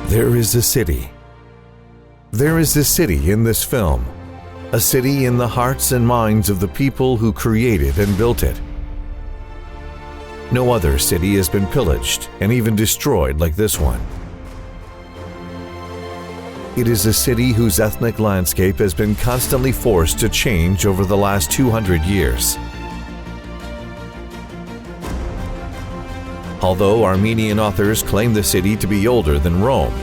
There is a city. There is a city in this film, a city in the hearts and minds of the people who created and built it. No other city has been pillaged and even destroyed like this one. It is a city whose ethnic landscape has been constantly forced to change over the last 200 years. Although Armenian authors claim the city to be older than Rome,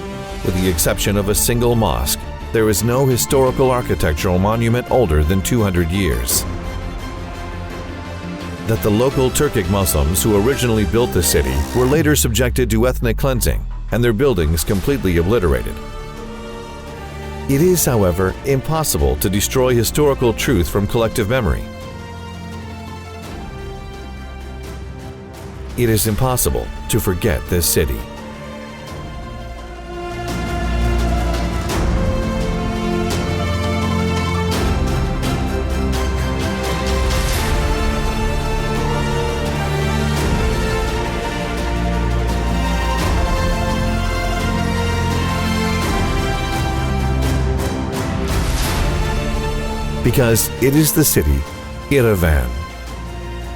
with the exception of a single mosque, there is no historical architectural monument older than 200 years. That the local Turkic Muslims who originally built the city were later subjected to ethnic cleansing and their buildings completely obliterated. It is, however, impossible to destroy historical truth from collective memory. It is impossible to forget this city. Because it is the city, Yerevan.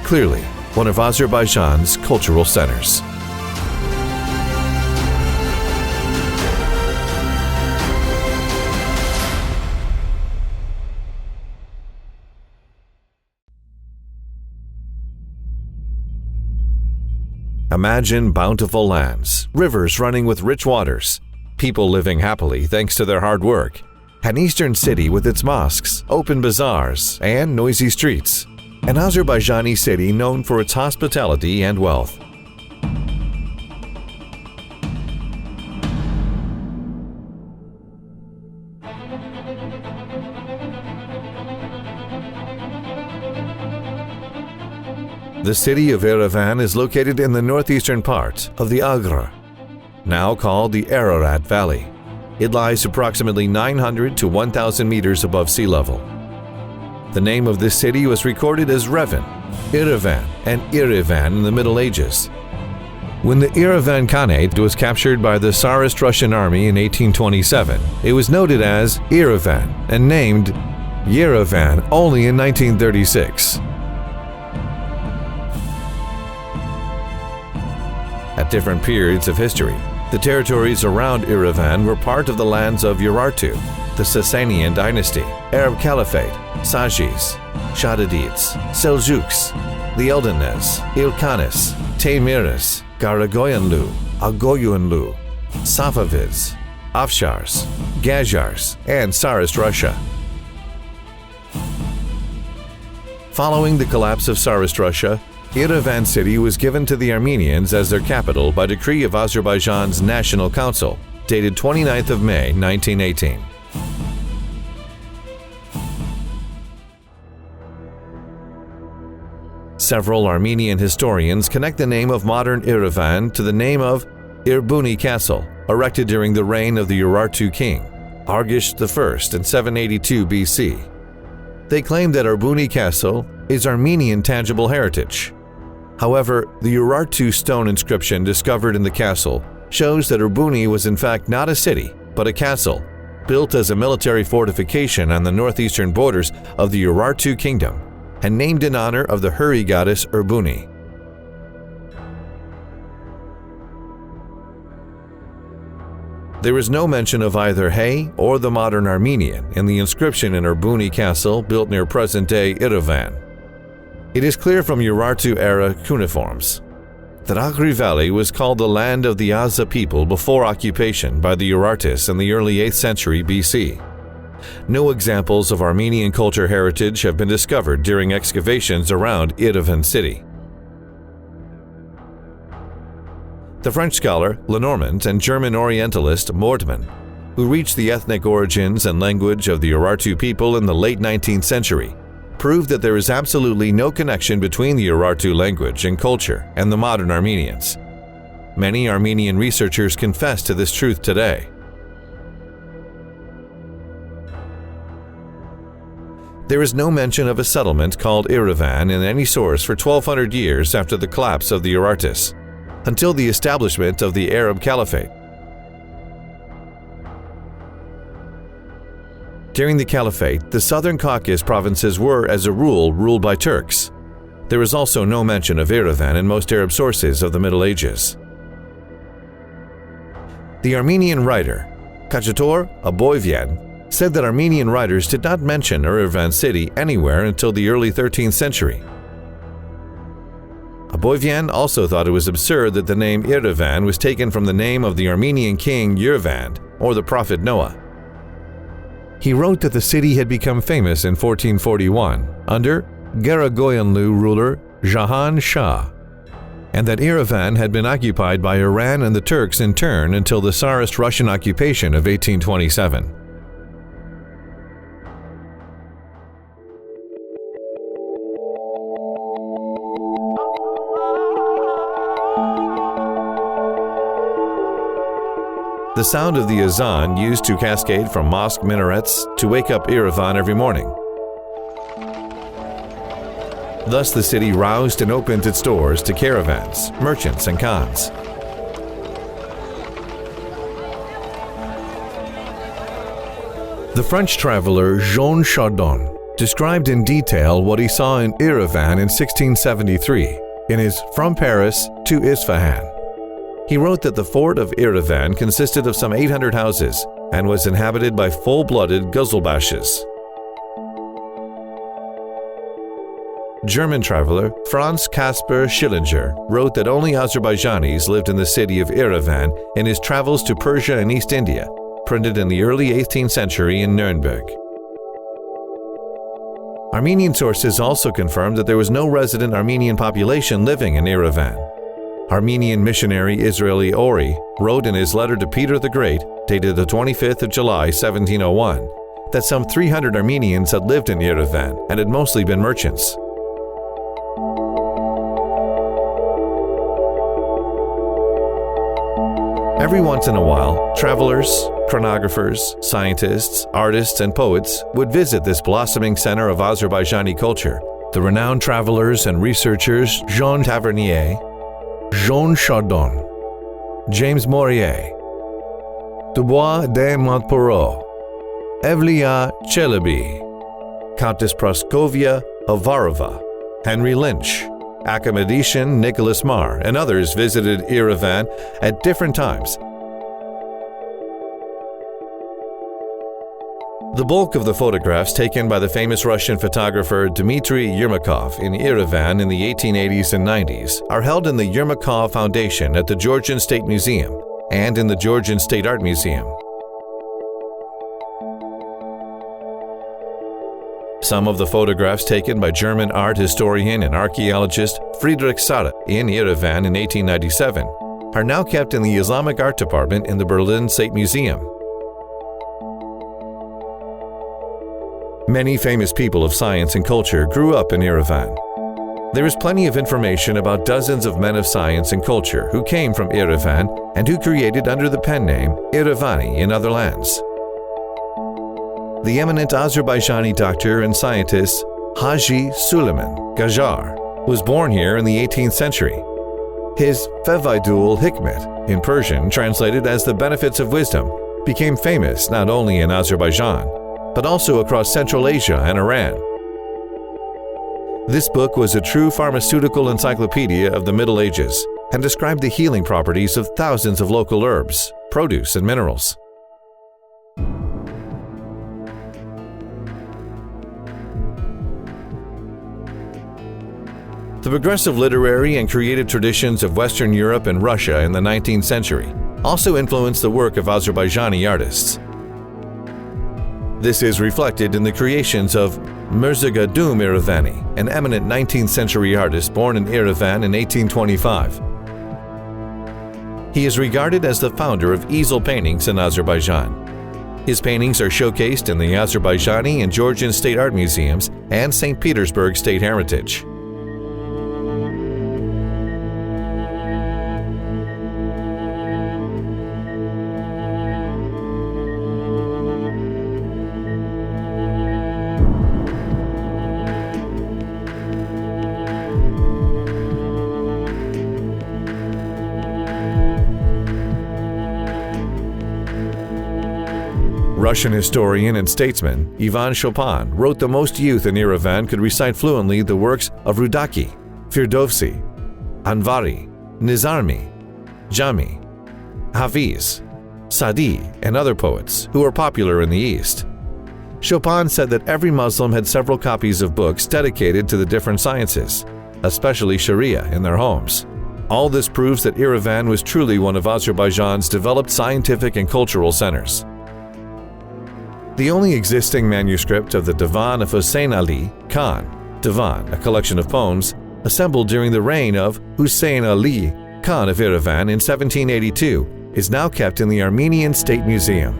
Clearly, one of Azerbaijan's cultural centers. Imagine bountiful lands, rivers running with rich waters, people living happily thanks to their hard work, an eastern city with its mosques, open bazaars, and noisy streets. An Azerbaijani city known for its hospitality and wealth. The city of Yerevan is located in the northeastern part of the Agra, now called the Ararat Valley. It lies approximately 900 to 1,000 meters above sea level. The name of this city was recorded as Revan, İrevan, and İrevan in the Middle Ages. When the İrevan Khanate was captured by the Tsarist Russian army in 1827, it was noted as İrevan and named Yerevan only in 1936. At different periods of history, the territories around İrevan were part of the lands of Urartu, the Sasanian dynasty, Arab Caliphate, Sajis, Shaddadids, Seljuks, the Eldanes, İlkhanis, Taymirids, Karagoyanlu, Agoyanlu, Safavids, Afshars, Gazars, and Tsarist Russia. Following the collapse of Tsarist Russia, Yerevan city was given to the Armenians as their capital by decree of Azerbaijan's National Council, dated 29th of May, 1918. Several Armenian historians connect the name of modern Yerevan to the name of Erbuni Castle, erected during the reign of the Urartu king, Argish I in 782 BC. They claim that Erbuni Castle is Armenian tangible heritage. However, the Urartu stone inscription discovered in the castle shows that Erbuni was in fact not a city, but a castle, built as a military fortification on the northeastern borders of the Urartu kingdom, and named in honor of the Huri goddess Erbuni. There is no mention of either Hay or the modern Armenian in the inscription in Erbuni Castle built near present-day Yerevan. It is clear from Urartu-era cuneiforms that Agri Valley was called the land of the Aza people before occupation by the Urartus in the early 8th century BC. No examples of Armenian culture heritage have been discovered during excavations around Yerevan city. The French scholar Lenormand and German Orientalist Mortman, who reached the ethnic origins and language of the Urartu people in the late 19th century, proved that there is absolutely no connection between the Urartu language and culture and the modern Armenians. Many Armenian researchers confess to this truth today. There is no mention of a settlement called İrevan in any source for 1,200 years after the collapse of the Urartus, until the establishment of the Arab Caliphate. During the Caliphate, the southern Caucasus provinces were, as a rule, ruled by Turks. There is also no mention of Yerevan in most Arab sources of the Middle Ages. The Armenian writer Kachator Aboivian said that Armenian writers did not mention Yerevan city anywhere until the early 13th century. Aboivian also thought it was absurd that the name Yerevan was taken from the name of the Armenian king Yerevan, or the prophet Noah. He wrote that the city had become famous in 1441 under Garagoyanlu ruler Jahan Shah, and that Yerevan had been occupied by Iran and the Turks in turn until the Tsarist Russian occupation of 1827. The sound of the azan used to cascade from mosque minarets to wake up Yerevan every morning. Thus the city roused and opened its doors to caravans, merchants, and khans. The French traveler Jean Chardon described in detail what he saw in Yerevan in 1673 in his From Paris to Isfahan. He wrote that the fort of Yerevan consisted of some 800 houses and was inhabited by full-blooded Guzelbashes. German traveler Franz Caspar Schillinger wrote that only Azerbaijanis lived in the city of Yerevan in his Travels to Persia and East India, printed in the early 18th century in Nuremberg. Armenian sources also confirmed that there was no resident Armenian population living in Yerevan. Armenian missionary Israeli Ori wrote in his letter to Peter the Great, dated the 25th of July, 1701, that some 300 Armenians had lived in Yerevan and had mostly been merchants. Every once in a while, travelers, chronographers, scientists, artists, and poets would visit this blossoming center of Azerbaijani culture. The renowned travelers and researchers Jean Tavernier, Jean Chardon, James Morier, Dubois de Montporeau, Evliya Çelebi, Countess Praskovia of Varava, Henry Lynch, Akhmeditian Nicholas Marr, and others visited Yerevan at different times. The bulk of the photographs taken by the famous Russian photographer Dmitry Yermakov in Yerevan in the 1880s and 90s are held in the Yermakov Foundation at the Georgian State Museum and in the Georgian State Art Museum. Some of the photographs taken by German art historian and archaeologist Friedrich Sade in Yerevan in 1897 are now kept in the Islamic Art Department in the Berlin State Museum. Many famous people of science and culture grew up in Yerevan. There is plenty of information about dozens of men of science and culture who came from Yerevan and who created under the pen name Yerevani in other lands. The eminent Azerbaijani doctor and scientist Haji Suleiman Gajar was born here in the 18th century. His Fevaidul Hikmet, in Persian translated as the benefits of wisdom, became famous not only in Azerbaijan, but also across Central Asia and Iran. This book was a true pharmaceutical encyclopedia of the Middle Ages and described the healing properties of thousands of local herbs, produce, and minerals. The progressive literary and creative traditions of Western Europe and Russia in the 19th century also influenced the work of Azerbaijani artists. This is reflected in the creations of Mirzagadum Yerevani, an eminent 19th century artist born in Yerevan in 1825. He is regarded as the founder of easel paintings in Azerbaijan. His paintings are showcased in the Azerbaijani and Georgian State Art Museums and St. Petersburg State Heritage. Russian historian and statesman Ivan Chopin wrote that most youth in Yerevan could recite fluently the works of Rudaki, Firdovsi, Anvari, Nizami, Jami, Hafiz, Sadi, and other poets who were popular in the East. Chopin said that every Muslim had several copies of books dedicated to the different sciences, especially Sharia, in their homes. All this proves that Yerevan was truly one of Azerbaijan's developed scientific and cultural centers. The only existing manuscript of the Divan of Hussein Ali Khan, Divan, a collection of poems, assembled during the reign of Hussein Ali Khan of Yerevan in 1782, is now kept in the Armenian State Museum.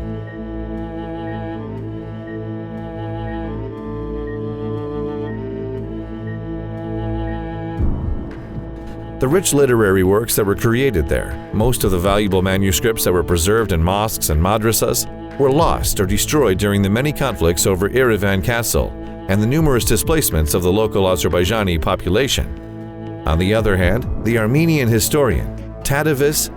The rich literary works that were created there, most of the valuable manuscripts that were preserved in mosques and madrasas, were lost or destroyed during the many conflicts over Yerevan Castle and the numerous displacements of the local Azerbaijani population. On the other hand, the Armenian historian Tadeusz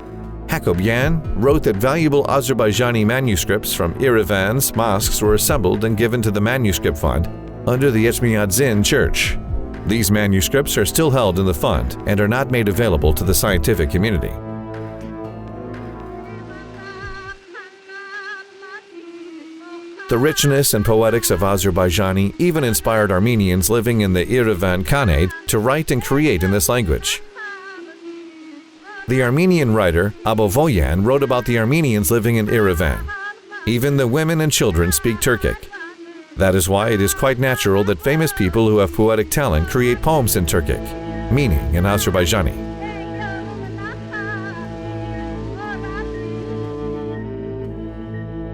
Hakobyan wrote that valuable Azerbaijani manuscripts from Yerevan's mosques were assembled and given to the manuscript fund under the Etchmiadzin Church. These manuscripts are still held in the fund and are not made available to the scientific community. The richness and poetics of Azerbaijani even inspired Armenians living in the Yerevan Khanate to write and create in this language. The Armenian writer Abovoyan wrote about the Armenians living in Yerevan. Even the women and children speak Turkic. That is why it is quite natural that famous people who have poetic talent create poems in Turkic, meaning in Azerbaijani.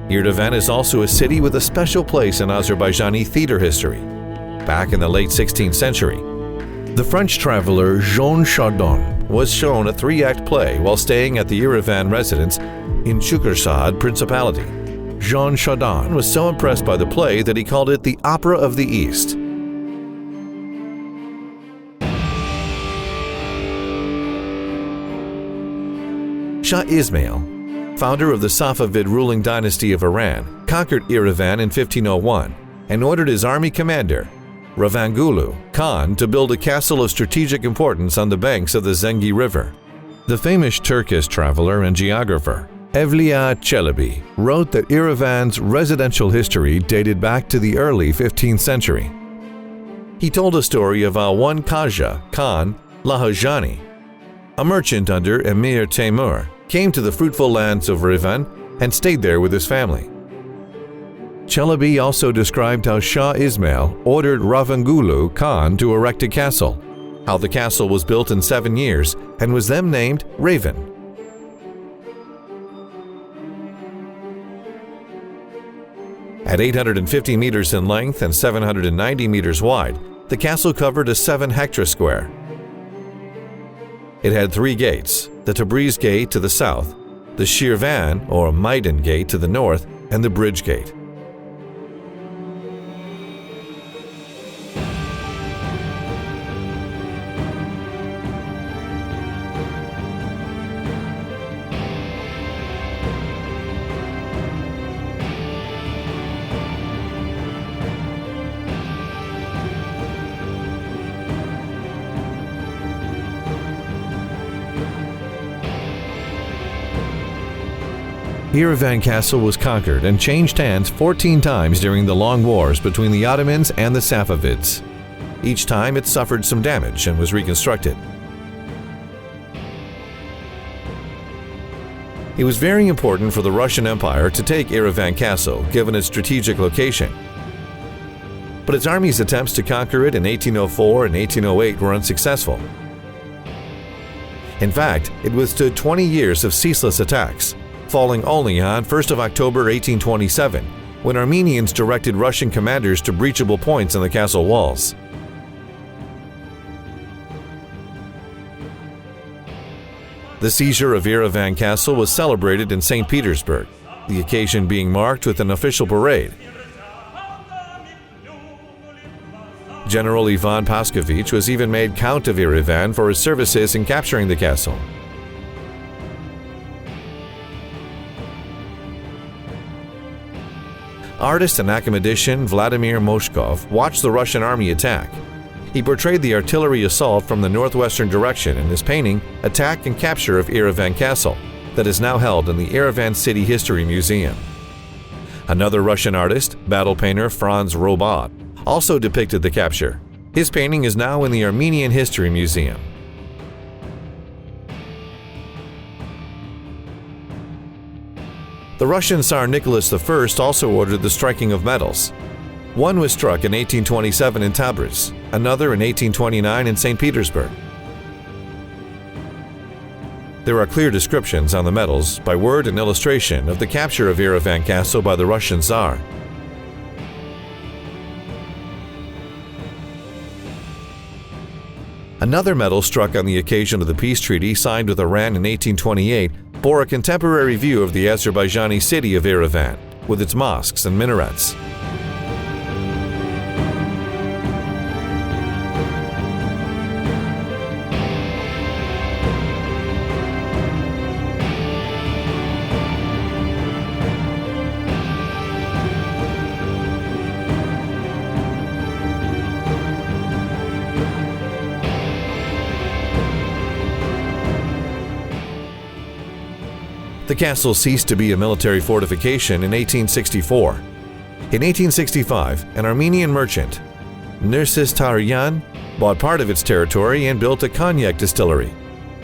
Yerevan is also a city with a special place in Azerbaijani theater history. Back in the late 16th century, the French traveler Jean Chardin was shown a 3-act play while staying at the Yerevan residence in Chukursad Principality. Jean Chardin was so impressed by the play that he called it the Opera of the East. Shah Ismail, founder of the Safavid ruling dynasty of Iran, conquered Yerevan in 1501 and ordered his army commander, Ravangulu Khan, to build a castle of strategic importance on the banks of the Zengi River. The famous Turkish traveler and geographer Evliya Çelebi wrote that Yerevan's residential history dated back to the early 15th century. He told a story of how one Kaja Khan Lahajani, a merchant under Emir Temur, came to the fruitful lands of Yerevan and stayed there with his family. Çelebi also described how Shah Ismail ordered Ravangulu Khan to erect a castle, how the castle was built in 7 years and was then named Yerevan. At 850 meters in length and 790 meters wide, the castle covered a 7-hectare square. It had 3 gates, the Tabriz Gate to the south, the Shirvan or Maidan Gate to the north, and the Bridge Gate. Yerevan Castle was conquered and changed hands 14 times during the long wars between the Ottomans and the Safavids. Each time it suffered some damage and was reconstructed. It was very important for the Russian Empire to take Yerevan Castle given its strategic location. But its army's attempts to conquer it in 1804 and 1808 were unsuccessful. In fact, it withstood 20 years of ceaseless attacks, falling only on 1st of October 1827, when Armenians directed Russian commanders to breachable points in the castle walls. The seizure of Yerevan Castle was celebrated in St. Petersburg, the occasion being marked with an official parade. General Ivan Paskovich was even made Count of Yerevan for his services in capturing the castle. artist and academician Vladimir Moshkov watched the Russian army attack. He portrayed the artillery assault from the northwestern direction in his painting Attack and Capture of Yerevan Castle, that is now held in the Yerevan City History Museum. Another Russian artist, battle painter Franz Robot, also depicted the capture. His painting is now in the Armenian History Museum. The Russian Tsar Nicholas I also ordered the striking of medals. One was struck in 1827 in Tabriz, another in 1829 in St. Petersburg. There are clear descriptions on the medals, by word and illustration, of the capture of Yerevan Castle by the Russian Tsar. Another medal struck on the occasion of the peace treaty signed with Iran in 1828 bore a contemporary view of the Azerbaijani city of Yerevan, with its mosques and minarets. The castle ceased to be a military fortification in 1864. In 1865, an Armenian merchant, Nursis Taryan, bought part of its territory and built a cognac distillery.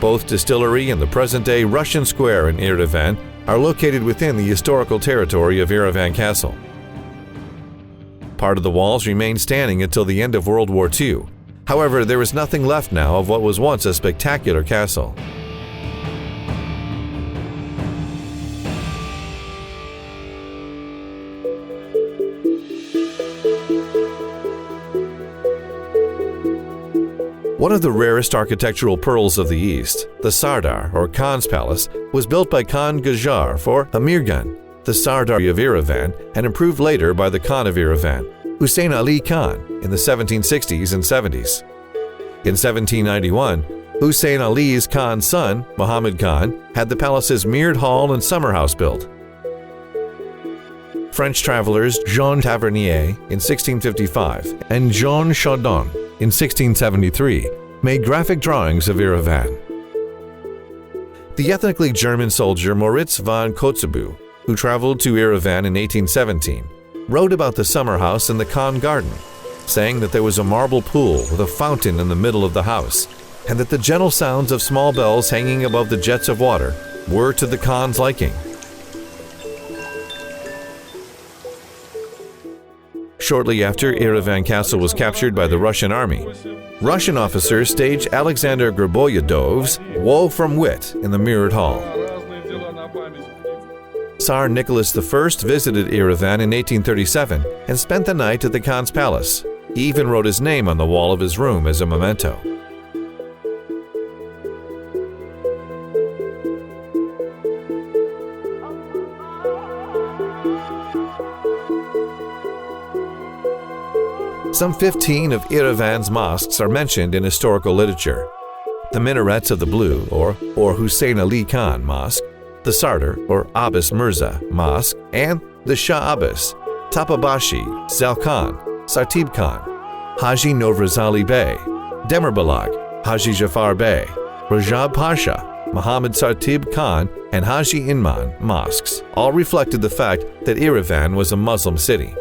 Both distillery and the present-day Russian Square in Yerevan are located within the historical territory of Yerevan Castle. Part of the walls remained standing until the end of World War II. However, there is nothing left now of what was once a spectacular castle. One of the rarest architectural pearls of the East, the Sardar, or Khan's Palace, was built by Khan Gajar for Amirgan, the Sardar of Yerevan, and improved later by the Khan of Yerevan, Hussein Ali Khan, in the 1760s and 70s. In 1791, Hussein Ali's Khan's son, Muhammad Khan, had the palace's mirrored hall and summer house built. French travelers Jean Tavernier in 1655 and Jean Chaudon in 1673 made graphic drawings of Yerevan. The ethnically German soldier Moritz von Kotzebue, who traveled to Yerevan in 1817, wrote about the summer house in the Khan garden, saying that there was a marble pool with a fountain in the middle of the house, and that the gentle sounds of small bells hanging above the jets of water were to the Khan's liking. Shortly after Yerevan Castle was captured by the Russian army, Russian officers staged Alexander Griboyedov's Woe from Wit in the mirrored hall. Tsar Nicholas I visited Yerevan in 1837 and spent the night at the Khan's palace. He even wrote his name on the wall of his room as a memento. Some 15 of Yerevan's mosques are mentioned in historical literature. The minarets of the Blue, or Hussein Ali Khan Mosque, the Sardar, or Abbas Mirza Mosque, and the Shah Abbas, Tapabashi, Zalkhan, Sartib Khan, Haji Novrazali Bey, Demirbalag, Haji Jafar Bey, Rajab Pasha, Muhammad Sartib Khan, and Haji Inman mosques all reflected the fact that Yerevan was a Muslim city.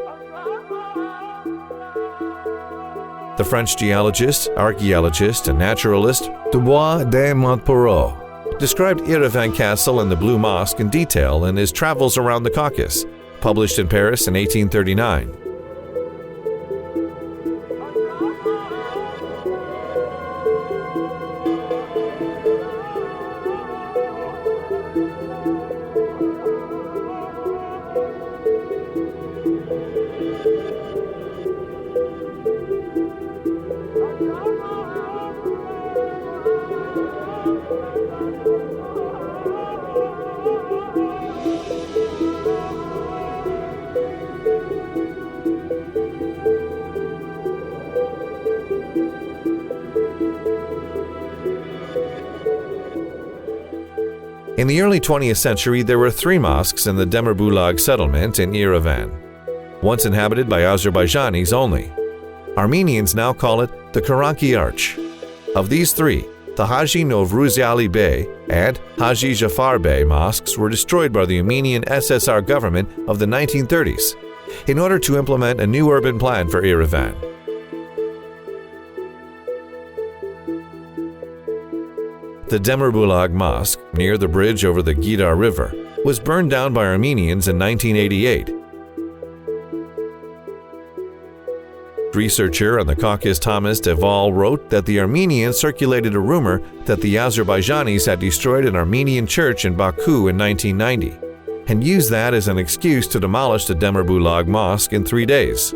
The French geologist, archaeologist, and naturalist Dubois de Montporeau described Yerevan Castle and the Blue Mosque in detail in his Travels Around the Caucasus, published in Paris in 1839. In the early 20th century, there were 3 mosques in the Demirbalag settlement in Yerevan. once inhabited by Azerbaijanis only. Armenians now call it the Karanki Arch. Of these three, the Haji Novruziali Bey and Haji Jafar Bey mosques were destroyed by the Armenian SSR government of the 1930s in order to implement a new urban plan for Yerevan. The Demirbulag Mosque, near the bridge over the Gidar River, was burned down by Armenians in 1988. Researcher on the Caucasus Thomas Deval wrote that the Armenians circulated a rumor that the Azerbaijanis had destroyed an Armenian church in Baku in 1990 and used that as an excuse to demolish the Demirbulag Mosque in 3 days.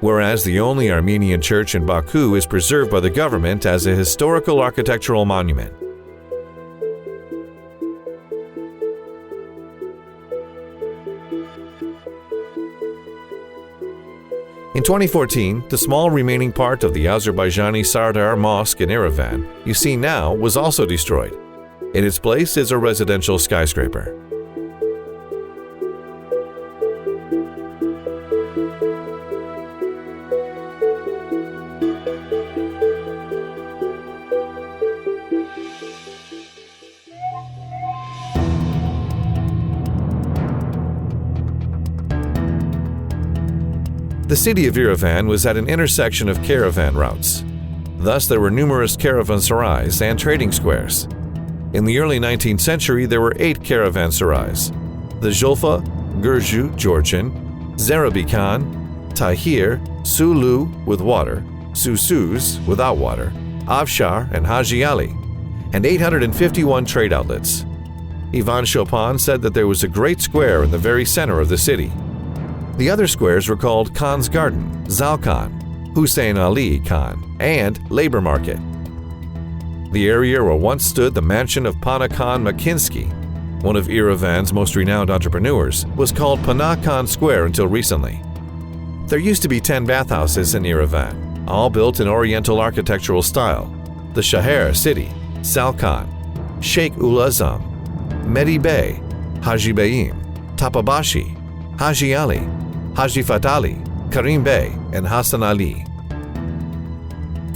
Whereas the only Armenian church in Baku is preserved by the government as a historical architectural monument. In 2014, the small remaining part of the Azerbaijani Sardar Mosque in Yerevan you see now was also destroyed. In its place is a residential skyscraper. The city of Yerevan was at an intersection of caravan routes. Thus, there were numerous caravanserais and trading squares. In the early 19th century, there were 8 caravanserais: the Julfa, Gurju, Georgian, Zarabikan, Tahir, Sulu with water, Susuz without water, Afshar, and Haji Ali, and 851 trade outlets. Ivan Chopin said that there was a great square in the very center of the city. The other squares were called Khan's Garden, Zal Khan, Hussein Ali Khan, and Labor Market. The area where once stood the mansion of Pana Khan Makinsky, one of Yerevan's most renowned entrepreneurs, was called Pana Khan Square until recently. There used to be 10 bathhouses in Yerevan, all built in Oriental architectural style: the Shaher City, Salkan, Sheikh Ul Azam, Mehdi Bey, Haji Beyim, Tapabashi, Haji Ali, Haji Fatali, Karim Bey, and Hassan Ali.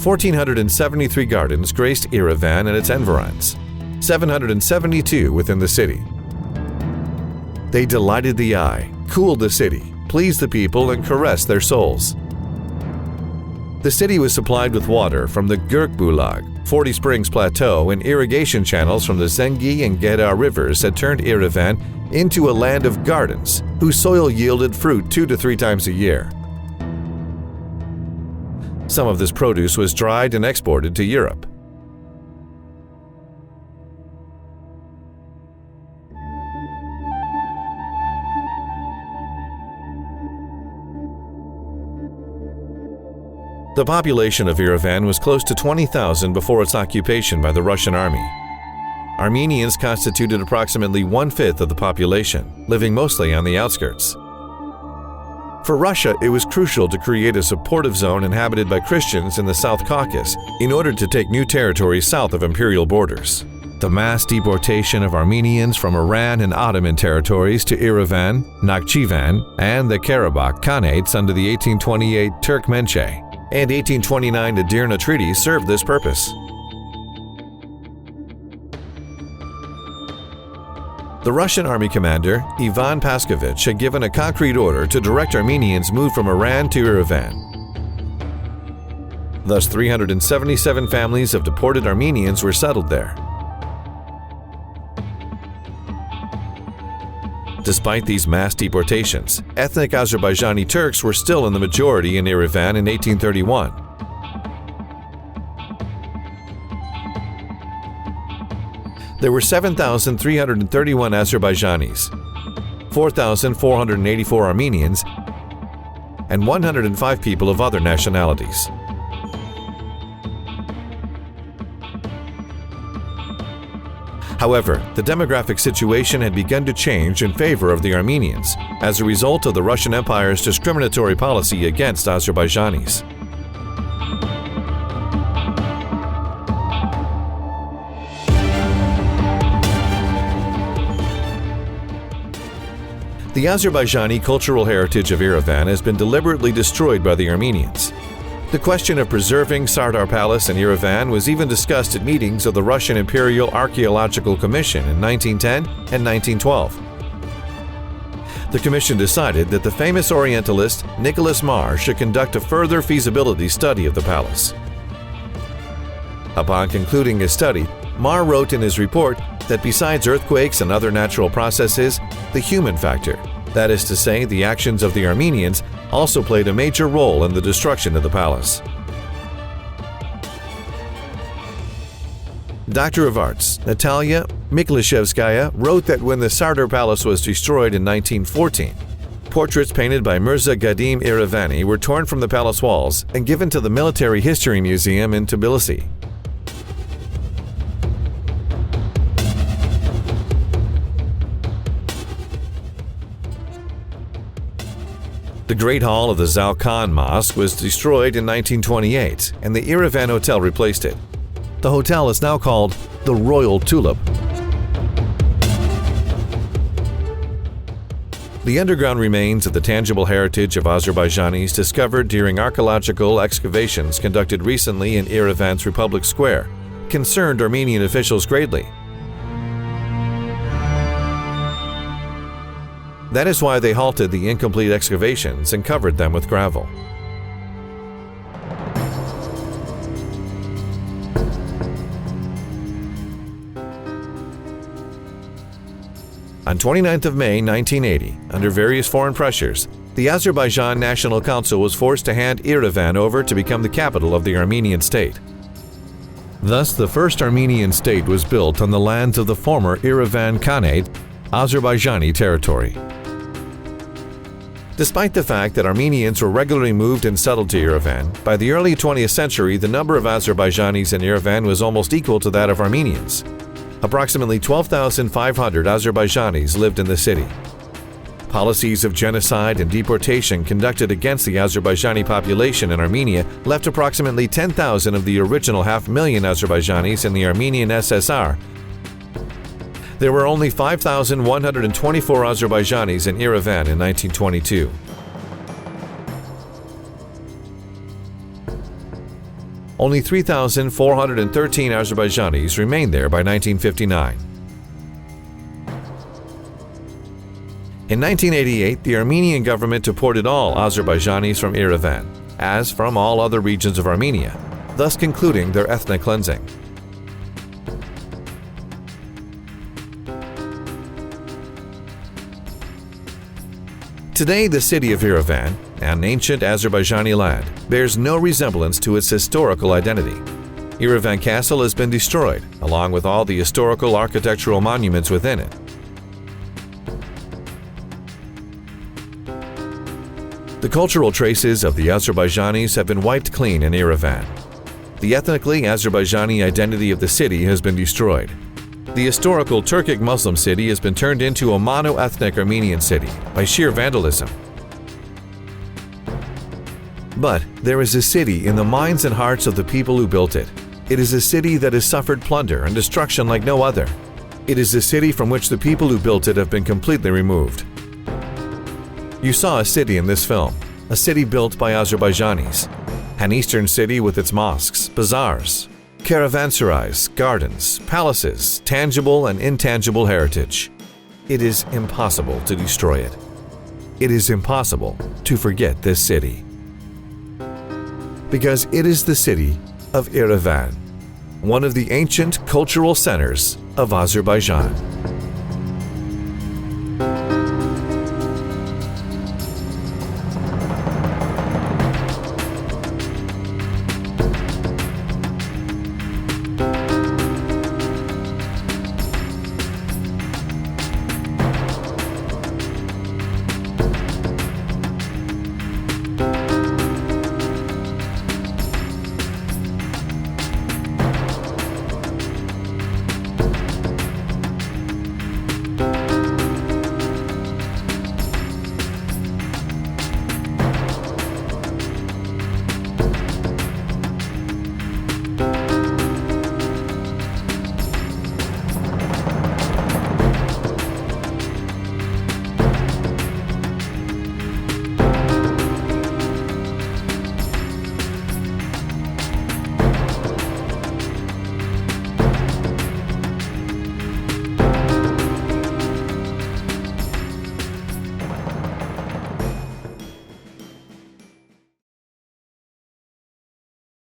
1,473 gardens graced Yerevan and its environs, 772 within the city. They delighted the eye, cooled the city, pleased the people, and caressed their souls. The city was supplied with water from the Gurkbulag, 40 Springs Plateau, and irrigation channels from the Zengi and Gedar rivers had turned Yerevan into a land of gardens whose soil yielded fruit 2 to 3 times a year. Some of this produce was dried and exported to Europe. The population of Yerevan was close to 20,000 before its occupation by the Russian army. Armenians constituted approximately 1/5 of the population, living mostly on the outskirts. For Russia, it was crucial to create a supportive zone inhabited by Christians in the South Caucasus in order to take new territories south of imperial borders. The mass deportation of Armenians from Iran and Ottoman territories to Yerevan, Nakhchivan, and the Karabakh Khanates under the 1828 Turkmenche and 1829 Edirne treaties served this purpose. The Russian army commander, Ivan Paskovich, had given a concrete order to direct Armenians move from Iran to Yerevan. Thus, 377 families of deported Armenians were settled there. Despite these mass deportations, ethnic Azerbaijani Turks were still in the majority in Yerevan in 1831. There were 7,331 Azerbaijanis, 4,484 Armenians, and 105 people of other nationalities. However, the demographic situation had begun to change in favor of the Armenians as a result of the Russian Empire's discriminatory policy against Azerbaijanis. The Azerbaijani cultural heritage of Yerevan has been deliberately destroyed by the Armenians. The question of preserving Sardar Palace in Yerevan was even discussed at meetings of the Russian Imperial Archaeological Commission in 1910 and 1912. The commission decided that the famous Orientalist Nicholas Marr should conduct a further feasibility study of the palace. Upon concluding his study, Marr wrote in his report that besides earthquakes and other natural processes, the human factor, that is to say, the actions of the Armenians, also played a major role in the destruction of the palace. Doctor of Arts Natalia Miklashevskaya wrote that when the Sardar Palace was destroyed in 1914, portraits painted by Mirza Gadim İrevani were torn from the palace walls and given to the Military History Museum in Tbilisi. The Great Hall of the Zalkan Mosque was destroyed in 1928, and the İrevan Hotel replaced it. The hotel is now called the Royal Tulip. The underground remains of the tangible heritage of Azerbaijanis discovered during archaeological excavations conducted recently in Yerevan's Republic Square concerned Armenian officials greatly. That is why they halted the incomplete excavations and covered them with gravel. On 29th of May 1980, under various foreign pressures, the Azerbaijan National Council was forced to hand Yerevan over to become the capital of the Armenian state. Thus, the first Armenian state was built on the lands of the former Yerevan Khanate, Azerbaijani territory. Despite the fact that Armenians were regularly moved and settled to Yerevan, by the early 20th century the number of Azerbaijanis in Yerevan was almost equal to that of Armenians. Approximately 12,500 Azerbaijanis lived in the city. Policies of genocide and deportation conducted against the Azerbaijani population in Armenia left approximately 10,000 of the original 500,000 Azerbaijanis in the Armenian SSR. There were only 5,124 Azerbaijanis in Yerevan in 1922. Only 3,413 Azerbaijanis remained there by 1959. In 1988, the Armenian government deported all Azerbaijanis from Yerevan, as from all other regions of Armenia, thus concluding their ethnic cleansing. Today, the city of Yerevan, an ancient Azerbaijani land, bears no resemblance to its historical identity. Yerevan Castle has been destroyed, along with all the historical architectural monuments within it. The cultural traces of the Azerbaijanis have been wiped clean in Yerevan. The ethnically Azerbaijani identity of the city has been destroyed. The historical Turkic Muslim city has been turned into a mono-ethnic Armenian city by sheer vandalism. But there is a city in the minds and hearts of the people who built it. It is a city that has suffered plunder and destruction like no other. It is a city from which the people who built it have been completely removed. You saw a city in this film, a city built by Azerbaijanis, an eastern city with its mosques, bazaars, caravanserais, gardens, palaces, tangible and intangible heritage. It is impossible to destroy it. It is impossible to forget this city. Because it is the city of Yerevan, one of the ancient cultural centers of Azerbaijan.